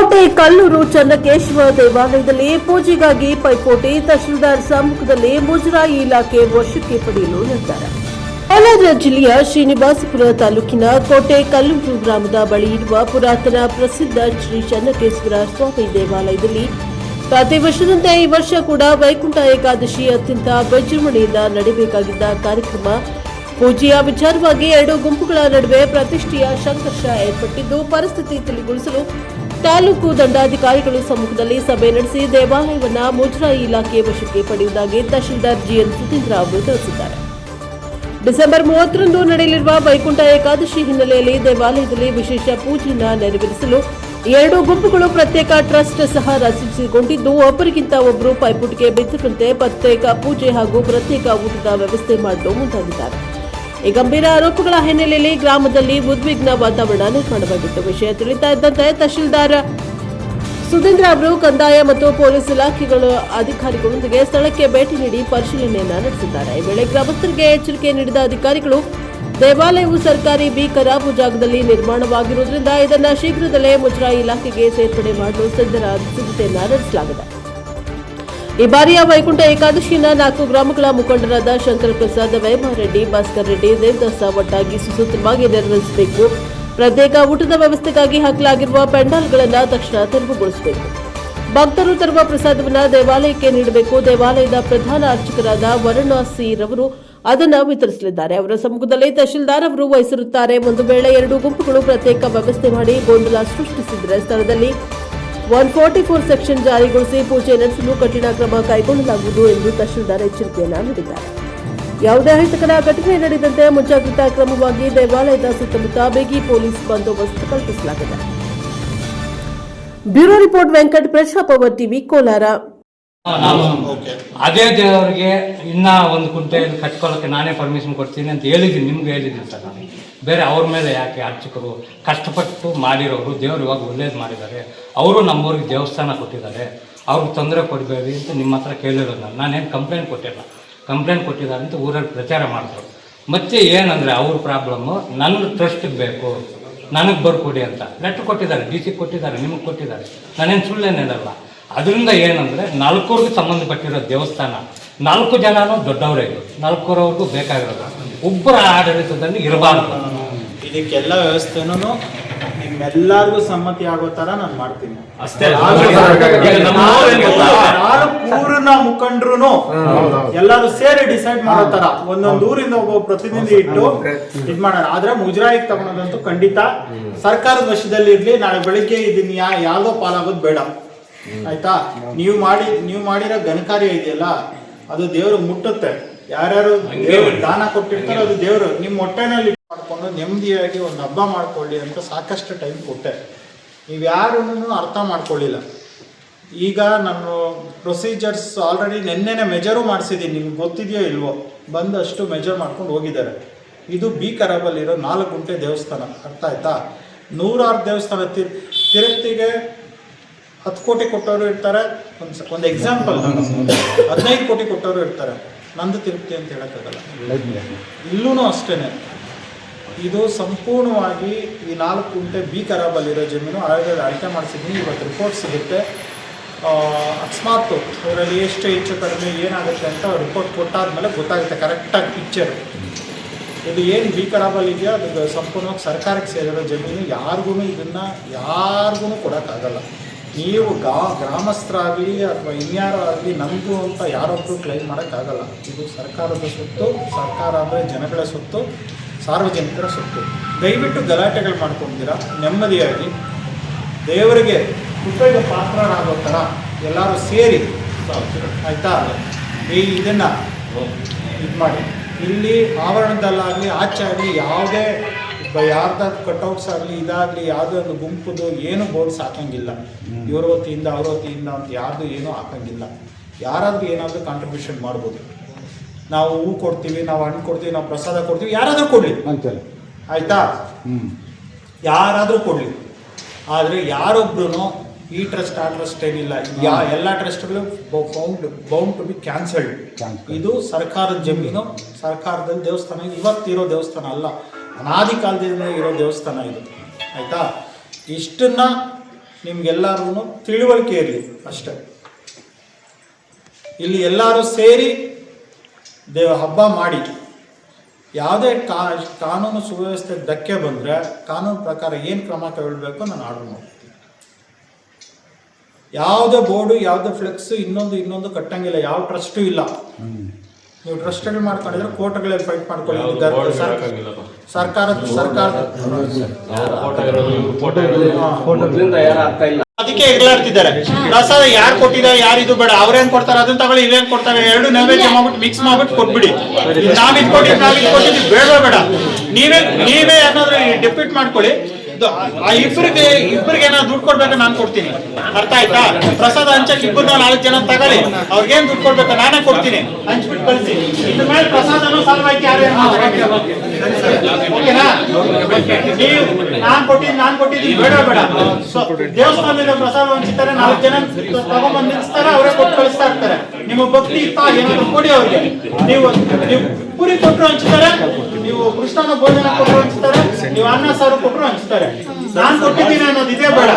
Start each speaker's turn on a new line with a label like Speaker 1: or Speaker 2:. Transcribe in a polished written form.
Speaker 1: ಕೋಟೆ ಕಲ್ಲೂರು ಚನ್ನಕೇಶವ ದೇವಾಲಯದಲ್ಲಿ ಪೂಜೆಗಾಗಿ ಪೈಪೋಟಿ, ತಹಶೀಲ್ದಾರ್ ಸಮ್ಮುಖದಲ್ಲಿ ಮುಜರಾಯಿ ಇಲಾಖೆ ವಶಕ್ಕೆ ಪಡೆಯಲು ನಿರ್ಧಾರ. ಕೋಲಾರ ಜಿಲ್ಲೆಯ ಶ್ರೀನಿವಾಸಪುರ ತಾಲೂಕಿನ ಕೋಟೆ ಕಲ್ಲೂರು ಗ್ರಾಮದ ಬಳಿ ಇರುವ ಪುರಾತನ ಪ್ರಸಿದ್ಧ ಶ್ರೀ ಚನ್ನಕೇಶ್ವರ ಸ್ವಾಮಿ ದೇವಾಲಯದಲ್ಲಿ ಪ್ರತಿ ವರ್ಷದಂತೆ ಈ ವರ್ಷ ಕೂಡ ವೈಕುಂಠ ಏಕಾದಶಿ ಅತ್ಯಂತ ವಿಜೃಂಭಣೆಯಿಂದ ನಡೆಯಬೇಕಾಗಿದ್ದ ಕಾರ್ಯಕ್ರಮ ಪೂಜೆಯ ವಿಚಾರವಾಗಿ ಎರಡು ಗುಂಪುಗಳ ನಡುವೆ ಪ್ರತಿಷ್ಠೆಯ ಸಂಘರ್ಷ ಏರ್ಪಟ್ಟಿದ್ದು, ಪರಿಸ್ಥಿತಿ ತಿಳಿಗೊಳಿಸಲು ತಾಲೂಕು ದಂಡಾಧಿಕಾರಿಗಳು ಸಮ್ಮುಖದಲ್ಲಿ ಸಭೆ ನಡೆಸಿ ದೇವಾಲಯವನ್ನು ಮುಜರಾಯಿ ಇಲಾಖೆ ವಶಕ್ಕೆ ಪಡೆಯುವುದಾಗಿ ತಹಶೀಲ್ದಾರ್ ಜಿಎನ್ ಸುಧೀಂದ್ರ ಅವರು ತಿಳಿಸಿದ್ದಾರೆ. ಡಿಸೆಂಬರ್ 30ರಂದು ನಡೆಯಲಿರುವ ವೈಕುಂಠ ಏಕಾದಶಿ ಹಿನ್ನೆಲೆಯಲ್ಲಿ ದೇವಾಲಯದಲ್ಲಿ ವಿಶೇಷ ಪೂಜೆಯನ್ನು ನೆರವೇರಿಸಲು ಎರಡು ಗುಂಪುಗಳು ಪ್ರತ್ಯೇಕ ಟ್ರಸ್ಟ್ ಸಹ ರಚಿಸಿಕೊಂಡಿದ್ದು, ಒಬ್ಬರಿಗಿಂತ ಒಬ್ಬರು ಪೈಪೋಟಿಗೆ ಬಿದ್ದಿರುವಂತೆ ಪ್ರತ್ಯೇಕ ಪೂಜೆ ಹಾಗೂ ಪ್ರತ್ಯೇಕ ಊಟದ ವ್ಯವಸ್ಥೆ ಮಾಡಲು ಮುಂದಾಗಿದ್ದಾರೆ. ಈ ಗಂಭೀರ ಆರೋಪಗಳ ಹಿನ್ನೆಲೆಯಲ್ಲಿ ಗ್ರಾಮದಲ್ಲಿ ಉದ್ವಿಗ್ನ ವಾತಾವರಣ ನಿರ್ಮಾಣವಾಗಿತ್ತು. ವಿಷಯ ತಿಳಿತಾ ಇದ್ದಂತೆ ತಹಶೀಲ್ದಾರ್ ಸುಧೀಂದ್ರ ಅವರು ಕಂದಾಯ ಮತ್ತು ಪೊಲೀಸ್ ಇಲಾಖೆಗಳ ಅಧಿಕಾರಿಗಳೊಂದಿಗೆ ಸ್ಥಳಕ್ಕೆ ಭೇಟಿ ನೀಡಿ ಪರಿಶೀಲನೆಯನ್ನು ನಡೆಸಿದ್ದಾರೆ. ಈ ವೇಳೆ ಗ್ರಾಮಸ್ಥರಿಗೆ ಎಚ್ಚರಿಕೆ ನೀಡಿದ ಅಧಿಕಾರಿಗಳು ದೇವಾಲಯವು ಸರ್ಕಾರಿ ಬಿ ಖರಾಬು ಜಾಗದಲ್ಲಿ ನಿರ್ಮಾಣವಾಗಿರುವುದರಿಂದ ಇದನ್ನು ಶೀಘ್ರದಲ್ಲೇ ಮುಜರಾಯಿ ಇಲಾಖೆಗೆ ಸೇರ್ಪಡೆ ಮಾಡಲು ಸಿದ್ಧತೆಯನ್ನು ನಡೆಸಲಾಗಿದೆ. ಈ ಬಾರಿಯ ವೈಕುಂಠ ಏಕಾದಶಿಯಿಂದ 4 ಗ್ರಾಮಗಳ ಮುಖಂಡರಾದ ಶಂಕರ ಪ್ರಸಾದ್, ವೈಮಾರೆಡ್ಡಿ, ಭಾಸ್ಕರ್ ರೆಡ್ಡಿ, ದೇವದಾಸ ಒಟ್ಟಾಗಿ ಸುಸೂತ್ರವಾಗಿ ನೆರವೇರಿಸಬೇಕು. ಪ್ರತ್ಯೇಕ ಊಟದ ವ್ಯವಸ್ಥೆಗಾಗಿ ಹಾಕಲಾಗಿರುವ ಪೆಂಡಾಲ್ಗಳನ್ನು ತಕ್ಷಣ ತೆರವುಗೊಳಿಸಬೇಕು. ಭಕ್ತರು ತರುವ ಪ್ರಸಾದವನ್ನು ದೇವಾಲಯಕ್ಕೆ ನೀಡಬೇಕು. ದೇವಾಲಯದ ಪ್ರಧಾನ ಅರ್ಚಕರಾದ ವಾರಣಾಸಿ ರವರು ಅದನ್ನು ವಿತರಿಸಲಿದ್ದಾರೆ. ಅವರ ಸಮ್ಮುಖದಲ್ಲಿ ತಹಶೀಲ್ದಾರ್ ಅವರು ವಹಿಸಿರುತ್ತಾರೆ. ಒಂದು ವೇಳೆ ಎರಡು ಗುಂಪುಗಳು ಪ್ರತ್ಯೇಕ ವ್ಯವಸ್ಥೆ ಮಾಡಿ ಗೊಂದಲ ಸೃಷ್ಟಿಸಿದರೆ ಸ್ಥಳದಲ್ಲಿ 144 ಸೆಕ್ಷನ್ ಜಾರಿಗೊಳಿಸಿ ಪೂಜೆ ನಡೆಸಲು ಕಠಿಣ ಕ್ರಮ ಕೈಗೊಳ್ಳಲಾಗುವುದು ಎಂದು ತಹಶೀಲ್ದಾರ್ ಎಚ್ಚರಿಕೆಯನ್ನು ನೀಡಿದ್ದಾರೆ. ಯಾವುದೇ ಅಹಿತಕರ ಘಟನೆ ನಡೆದಂತೆ ಮುಂಜಾಗ್ರತಾ ಕ್ರಮವಾಗಿ ದೇವಾಲಯದ ಸುತ್ತಮುತ್ತ ಬಿಗಿ ಪೊಲೀಸ್ ಬಂದೋಬಸ್ತ್ ಕಲ್ಪಿಸಲಾಗಿದೆ. ಬ್ಯೂರೋ ರಿಪೋರ್ಟ್ ವೆಂಕಟ್, ಪ್ರಜಾಪವರ್ ಟಿವಿ, ಕೋಲಾರ.
Speaker 2: ಅದೇ ದೇವರಿಗೆ ಇನ್ನ ಒಂದು ಕುಂಟೆ ಕಟ್ಕೊಳ್ಳೋಕೆ ನಾನೇ ಪರ್ಮಿಷನ್ ಕೊಡ್ತೀನಿ ಅಂತ ಹೇಳಿದ್ದೀನಿ, ನಿಮ್ಗೆ ಹೇಳಿದ್ದೀನಿ ಸರ್. ನಾನು ಬೇರೆ ಅವ್ರ ಮೇಲೆ ಯಾಕೆ ಅರ್ಚಕರು ಕಷ್ಟಪಟ್ಟು ಮಾಡಿರೋರು ದೇವರು ಇವಾಗ ಒಳ್ಳೇದು ಮಾಡಿದ್ದಾರೆ. ಅವರು ನಮ್ಮೂರಿಗೆ ದೇವಸ್ಥಾನ ಕೊಟ್ಟಿದ್ದಾರೆ, ಅವ್ರಿಗೆ ತೊಂದರೆ ಕೊಡಬೇಡಿ ಅಂತ ನಿಮ್ಮ ಹತ್ರ ಕೇಳಿರೋದು. ನಾನೇನು ಕಂಪ್ಲೇಂಟ್ ಕೊಟ್ಟಿಲ್ಲ, ಕಂಪ್ಲೇಂಟ್ ಕೊಟ್ಟಿದ್ದಾರೆ ಅಂತ ಊರಲ್ಲಿ ಪ್ರಚಾರ ಮಾಡಿದ್ರು. ಮತ್ತೆ ಏನಂದರೆ ಅವ್ರ ಪ್ರಾಬ್ಲಮ್ಮು ನನ್ನ ಟ್ರಸ್ಟಿಗೆ ಬೇಕು, ನನಗೆ ಬರ್ಕೊಡಿ ಅಂತ ಲೆಟ್ರ್ ಕೊಟ್ಟಿದ್ದಾರೆ, DC ಕೊಟ್ಟಿದ್ದಾರೆ, ನಿಮಗೆ ಕೊಟ್ಟಿದ್ದಾರೆ. ನಾನೇನು ಸುಳ್ಳೇನೇನಲ್ಲ. ಅದರಿಂದ ಏನಂದರೆ 4ರಿಗೆ ಸಂಬಂಧಪಟ್ಟಿರೋ ದೇವಸ್ಥಾನ, 4 ಜನನೂ ದೊಡ್ಡವರೇ ಇರೋದು, 4ರವ್ರಿಗೂ ಬೇಕಾಗಿರೋದು. ಒಬ್ಬರ ಆಡಳಿತದಲ್ಲಿ ಇರಬಾರ್ದು.
Speaker 3: ಇದಕ್ಕೆಲ್ಲ ವ್ಯವಸ್ಥೆನೂ ನಿಮ್ಮೆಲ್ಲರಿಗೂ ಸಮ್ಮತಿ ಆಗೋ ತರ ನಾನು ಮಾಡ್ತೀನಿ ಅಷ್ಟೇ. ಊರಿನ ಮುಖಂಡ್ರು ಎಲ್ಲರೂ ಸೇರಿ ಡಿಸೈಡ್ ಮಾಡೋ ತರ ಒಂದೊಂದು ಊರಿಂದ ಒಬ್ಬ ಪ್ರತಿನಿಧಿ ಇಟ್ಟು ಇದ್ ಮಾಡೋಣ. ಆದ್ರೆ ಮುಜರಾಯಿಗೆ ತಗೊಳೋದಂತೂ ಖಂಡಿತ ಸರ್ಕಾರದ ವಶದಲ್ಲಿ ಇರ್ಲಿ. ನಾಳೆ ಬೆಳಿಗ್ಗೆ ಇದನ್ನ ಯಾವ್ದೋ ಪಾಲಾಗೋದು ಬೇಡ, ಆಯ್ತಾ? ನೀವು ಮಾಡಿರೋ ಘನಕಾರ್ಯ ಇದೆಯಲ್ಲ, ಅದು ದೇವ್ರಿಗೆ ಮುಟ್ಟುತ್ತೆ. ಯಾರ್ಯಾರು ದೇವ್ರು ದಾನ ಕೊಟ್ಟಿರ್ತಾರೋ ಅದು ದೇವರು ನಿಮ್ಮ ಹೊಟ್ಟೆನಲ್ಲಿ ಮಾಡ್ಕೊಂಡು ನೆಮ್ಮದಿಯಾಗಿ ಒಂದು ಹಬ್ಬ ಮಾಡ್ಕೊಳ್ಳಿ ಅಂತ ಸಾಕಷ್ಟು ಟೈಮ್ ಕೊಟ್ಟೆ. ನೀವು ಯಾರೂ ಅರ್ಥ ಮಾಡ್ಕೊಳ್ಳಿಲ್ಲ. ಈಗ ನಾನು ಪ್ರೊಸೀಜರ್ಸ್ ಆಲ್ರೆಡಿ ನೆನ್ನೆನೆ ಮೆಜರು ಮಾಡಿಸಿದ್ದೀನಿ, ನಿಮ್ಗೆ ಗೊತ್ತಿದೆಯೋ ಇಲ್ವೋ, ಬಂದಷ್ಟು ಮೆಜರ್ ಮಾಡ್ಕೊಂಡು ಹೋಗಿದ್ದಾರೆ. ಇದು ಬಿ ಖರಾಬಲ್ಲಿರೋ 4 ಗುಂಟೆ ದೇವಸ್ಥಾನ, ಅರ್ಥ ಆಯ್ತಾ? 100 ದೇವಸ್ಥಾನ ತಿರುಪ್ತಿಗೆ 10 ಕೋಟಿ ಕೊಟ್ಟವರು ಇರ್ತಾರೆ. ಒಂದು ಎಕ್ಸಾಂಪಲ್, 15 ಕೋಟಿ ಕೊಟ್ಟವರು ಇರ್ತಾರೆ. ನಂದು ತಿರುಪ್ತಿ ಅಂತ ಹೇಳೋಕ್ಕಾಗಲ್ಲ. ಇಲ್ಲೂ ಅಷ್ಟೇ. ಇದು ಸಂಪೂರ್ಣವಾಗಿ ಈ 4 ಗುಂಟೆ ಬಿ ಖರಾಬಲ್ಲಿರೋ ಜಮೀನು ಅಳತೆ ಮಾಡಿಸಿದ್ದೀನಿ. ಇವತ್ತು ರಿಪೋರ್ಟ್ ಸಿಗುತ್ತೆ. ಅಕಸ್ಮಾತ್ ಅದರಲ್ಲಿ ಎಷ್ಟು ಹೆಚ್ಚು ಕಡಿಮೆ ಏನಾಗುತ್ತೆ ಅಂತ ರಿಪೋರ್ಟ್ ಕೊಟ್ಟಾದ್ಮೇಲೆ ಗೊತ್ತಾಗುತ್ತೆ ಕರೆಕ್ಟಾಗಿ ಪಿಕ್ಚರ್. ಇದು ಏನು ಬಿ ಖರಾಬಲ್ಲಿದೆಯೋ ಅದು ಸಂಪೂರ್ಣವಾಗಿ ಸರ್ಕಾರಕ್ಕೆ ಸೇರಿರೋ ಜಮೀನು. ಯಾರಿಗೂ ಕೊಡೋಕ್ಕಾಗಲ್ಲ. ನೀವು ಗ್ರಾಮಸ್ಥರಾಗಲಿ ಅಥವಾ ಇನ್ಯಾರೋ ಆಗಲಿ ನಮಗೂ ಅಂತ ಯಾರೊಬ್ಬರು ಕ್ಲೈಮ್ ಮಾಡೋಕ್ಕಾಗಲ್ಲ. ಇದು ಸರ್ಕಾರದ ಸ್ವತ್ತು. ಸರ್ಕಾರ ಅಂದರೆ ಜನಗಳ ಸ್ವತ್ತು, ಸಾರ್ವಜನಿಕರ ಸ್ವತ್ತು. ದಯವಿಟ್ಟು ಗಲಾಟೆಗಳು ಮಾಡ್ಕೊಂಡಿದ್ದೀರಾ. ನೆಮ್ಮದಿಯಾಗಿ ದೇವರಿಗೆ ಕೃಪೆಗೆ ಪಾತ್ರರಾಗೋ ಥರ ಎಲ್ಲರೂ ಸೇರಿ, ಆಯಿತಾ, ಇದನ್ನು ಇದು ಮಾಡಿ. ಇಲ್ಲಿ ಆವರಣದಲ್ಲಾಗಲಿ ಆಚೆ ಆಗಲಿ ಯಾವುದೇ ಯಾರ್ದಾದ್ರು ಕಟ್ಔಟ್ಸ್ ಆಗಲಿ ಇದಾಗಲಿ ಯಾವುದೇ ಒಂದು ಗುಂಪುದು ಏನು ಬೋರ್ಡ್ಸ್ ಹಾಕಂಗಿಲ್ಲ. ಇವ್ರ ವತಿಯಿಂದ ಅವ್ರ ವತಿಯಿಂದ ಅಂತ ಯಾರ್ದು ಏನೂ ಹಾಕಂಗಿಲ್ಲ. ಯಾರಾದ್ರೂ ಏನಾದರೂ ಕಾಂಟ್ರಿಬ್ಯೂಷನ್ ಮಾಡ್ಬೋದು. ನಾವು ಹೂ ಕೊಡ್ತೀವಿ, ನಾವು ಹಣ್ಣು ಕೊಡ್ತೀವಿ, ನಾವು ಪ್ರಸಾದ ಕೊಡ್ತೀವಿ, ಯಾರಾದರೂ ಕೊಡಲಿ, ಆಯಿತಾ? ಯಾರಾದರೂ ಕೊಡಲಿ. ಆದರೆ ಯಾರೊಬ್ಬರೂ ಈ ಟ್ರಸ್ಟ್ ಆ ಟ್ರಸ್ಟ್ ಏನಿಲ್ಲ. ಎಲ್ಲ ಟ್ರಸ್ಟ್ಗಳು ಬೌಂಡ್ ಟು ಬಿ ಕ್ಯಾನ್ಸಲ್ಡ್. ಇದು ಸರ್ಕಾರದ ಜಮೀನು, ಸರ್ಕಾರದಲ್ಲಿ ದೇವಸ್ಥಾನ. ಇವತ್ತಿರೋ ದೇವಸ್ಥಾನ ಅಲ್ಲ, ಅನಾದಿ ಕಾಲದಿಂದ ಇರೋ ದೇವಸ್ಥಾನ ಇದು, ಆಯಿತಾ? ಇಷ್ಟನ್ನು ನಿಮ್ಗೆಲ್ಲರೂ ತಿಳುವಳಿಕೆ ಇರಲಿ ಅಷ್ಟೇ. ಇಲ್ಲಿ ಎಲ್ಲರೂ ಸೇರಿ ಹಬ್ಬ ಮಾಡಿ ಯಾವುದೇ ಕಾನೂನು ಸುವ್ಯವಸ್ಥೆ ಧಕ್ಕೆ ಬಂದರೆ ಕಾನೂನು ಪ್ರಕಾರ ಏನು ಕ್ರಮ ತಗೊಳ್ಬೇಕು ನಾನು ಆರ್ಡರ್ ಮಾಡ್ತೀನಿ. ಯಾವುದೇ ಬೋರ್ಡು ಯಾವುದೇ ಫ್ಲೆಕ್ಸ್ ಇನ್ನೊಂದು ಕಟ್ಟಂಗಿಲ್ಲ. ಯಾವ ಟ್ರಸ್ಟು ಇಲ್ಲ. ನೀವು ಟ್ರಸ್ಟಲ್ಲಿ ಮಾಡ್ಕೊಂಡಿದ್ರೆ ಕೋರ್ಟ್ಗಳಲ್ಲಿ ಫೈಟ್ ಮಾಡ್ಕೊಳ್ಳಿ. ಅದಕ್ಕೆ ಎಗಲಾಡ್ತಿದ್ದಾರೆ. ಪ್ರಸಾದ ಯಾರು ಕೊಟ್ಟಿದ್ದಾರೆ, ಯಾರು ಇದು ಬೇಡ, ಅವ್ರೇನ್ ಕೊಡ್ತಾರೆ ಅದನ್ನ ತಗೊಳ್ಳಿ, ಇವೇನ್ ಕೊಡ್ತಾರೆ, ಎರಡು ನೈವೇದ್ಯ ಮಾಡ್ಬಿಟ್ಟು ಮಿಕ್ಸ್ ಮಾಡ್ಬಿಟ್ಟು ಕೊಟ್ಬಿಡಿ. ನಾವಿದ್ ಕೊಟ್ಟಿದ್ದು ಬೇಡ. ನೀವೇ ಏನಾದ್ರು ಡೆಪ್ಯೂಟ್ ಮಾಡ್ಕೊಳ್ಳಿ. ಇಬ್ಬರಿಗೆ ಏನಾದ್ರು ದುಡ್ಡು ಕೊಡ್ಬೇಕು ನಾನು ಕೊಡ್ತೀನಿ. ಅರ್ಥ ಆಯ್ತಾ? ಪ್ರಸಾದ ಹಂಚಕ್ಕೆ 4 ಜನ ತಗೊಳ್ಳಿ, ಅವ್ರಿಗೇನ್ ದುಡ್ಡು ಕೊಡ್ಬೇಕು ನಾನೇ ಕೊಡ್ತೀನಿ, ಹಂಚ್ಬಿಟ್ಟು ಕಳಿಸಿ. ಇದ್ರ ಮೇಲೆ ಪ್ರಸಾದನೂ ಸಲುವಾಗಿ ಯಾರು ಓಕೆನಾ? ನೀವು ನಾನ್ ಕೊಟ್ಟಿದ್ದೀನಿ ಬೇಡ. ದೇವಸ್ಥಾನದಿಂದ ಪ್ರಸಾದ ಹಂಚ್ತಾರೆ, 4 ಜನ ತಗೊಂಡ್ಬಂದು ನಿಲ್ಸ್ತಾರೆ, ಅವರೇ ಕೊಟ್ಟು ಕಳಿಸ್ತಾ ಇರ್ತಾರೆ. ನಿಮ್ಮ ಭಕ್ತಿ ಇತ್ತ ಏನಾದ್ರು ಕೊಡಿ ಅವ್ರಿಗೆ. ನೀವು ಪೂರಿ ಕೊಟ್ಟರು ಹಂಚ್ತಾರೆ, ನೀವು ಕೃಷ್ಣನ ಭೋಜನ ಕೊಟ್ಟರು ಹಂಚ್ತಾರೆ, ನೀವು ಅನ್ನ ಸಾರು ಕೊಟ್ಟರು ಹಂಚ್ತಾರೆ. ನಾನ್ ಕೊಟ್ಟಿದ್ದೀನಿ ಅನ್ನೋದು ಇದೇ ಬೇಡ.